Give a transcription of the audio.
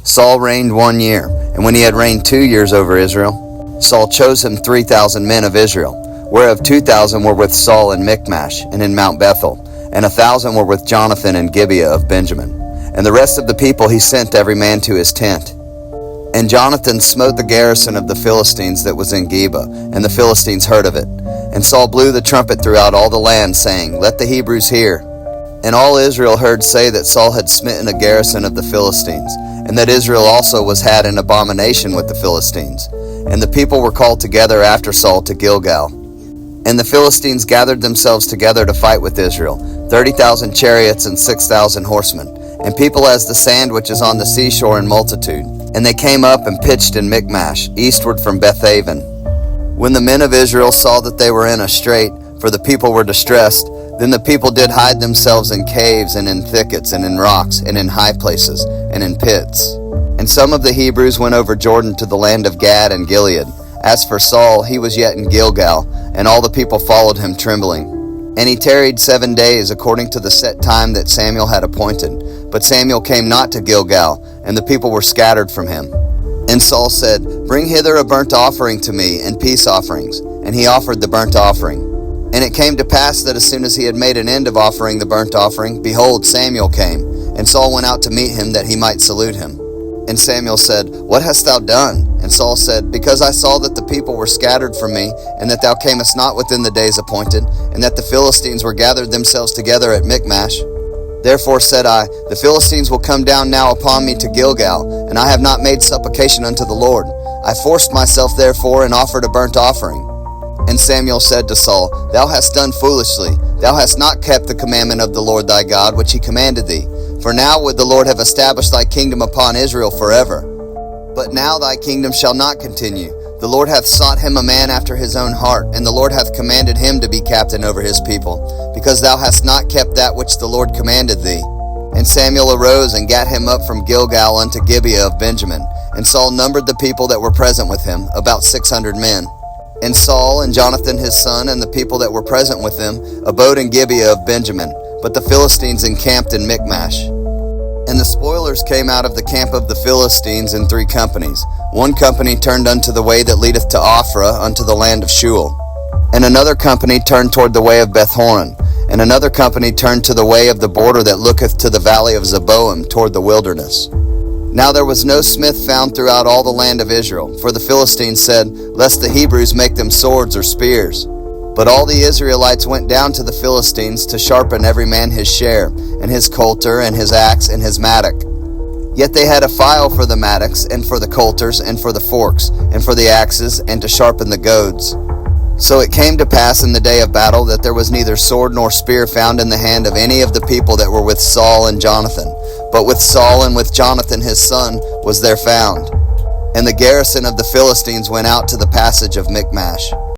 Saul reigned 1 year, and when he had reigned 2 years over Israel, Saul chose him 3,000 men of Israel, whereof 2,000 were with Saul in Michmash and in Mount Bethel, and 1,000 were with Jonathan in Gibeah of Benjamin. And the rest of the people he sent every man to his tent. And Jonathan smote the garrison of the Philistines that was in Geba, and the Philistines heard of it. And Saul blew the trumpet throughout all the land, saying, Let the Hebrews hear. And all Israel heard say that Saul had smitten a garrison of the Philistines, and that Israel also was had an abomination with the Philistines. And the people were called together after Saul to Gilgal. And the Philistines gathered themselves together to fight with Israel, 30,000 chariots and 6,000 horsemen, and people as the sand which is on the seashore in multitude. And they came up and pitched in Michmash, eastward from Bethaven. When the men of Israel saw that they were in a strait, for the people were distressed, then the people did hide themselves in caves and in thickets and in rocks and in high places and in pits. And some of the Hebrews went over Jordan to the land of Gad and Gilead. As for Saul, he was yet in Gilgal, and all the people followed him trembling. And he tarried 7 days according to the set time that Samuel had appointed. But Samuel came not to Gilgal, and the people were scattered from him. And Saul said, Bring hither a burnt offering to me, and peace offerings. And he offered the burnt offering. And it came to pass that as soon as he had made an end of offering the burnt offering, behold, Samuel came. And Saul went out to meet him, that he might salute him. And Samuel said, What hast thou done? And Saul said, Because I saw that the people were scattered from me, and that thou camest not within the days appointed, and that the Philistines were gathered themselves together at Michmash. Therefore said I, The Philistines will come down now upon me to Gilgal, and I have not made supplication unto the Lord. I forced myself therefore, and offered a burnt offering. And Samuel said to Saul, Thou hast done foolishly. Thou hast not kept the commandment of the Lord thy God, which he commanded thee. For now would the Lord have established thy kingdom upon Israel forever. But now thy kingdom shall not continue. The Lord hath sought him a man after his own heart, and the Lord hath commanded him to be captain over his people, because thou hast not kept that which the Lord commanded thee. And Samuel arose and gat him up from Gilgal unto Gibeah of Benjamin. And Saul numbered the people that were present with him, about 600 men. And Saul and Jonathan his son and the people that were present with them abode in Gibeah of Benjamin, but the Philistines encamped in Michmash. And the spoilers came out of the camp of the Philistines in 3 companies. One company turned unto the way that leadeth to Ophrah, unto the land of Shual. And another company turned toward the way of Bethhoron. And another company turned to the way of the border that looketh to the valley of Zeboim, toward the wilderness. Now there was no smith found throughout all the land of Israel, for the Philistines said, Lest the Hebrews make them swords or spears. But all the Israelites went down to the Philistines to sharpen every man his share, and his coulter, and his axe, and his mattock. Yet they had a file for the mattocks, and for the coulters, and for the forks, and for the axes, and to sharpen the goads. So it came to pass in the day of battle that there was neither sword nor spear found in the hand of any of the people that were with Saul and Jonathan, but with Saul and with Jonathan his son was there found. And the garrison of the Philistines went out to the passage of Michmash.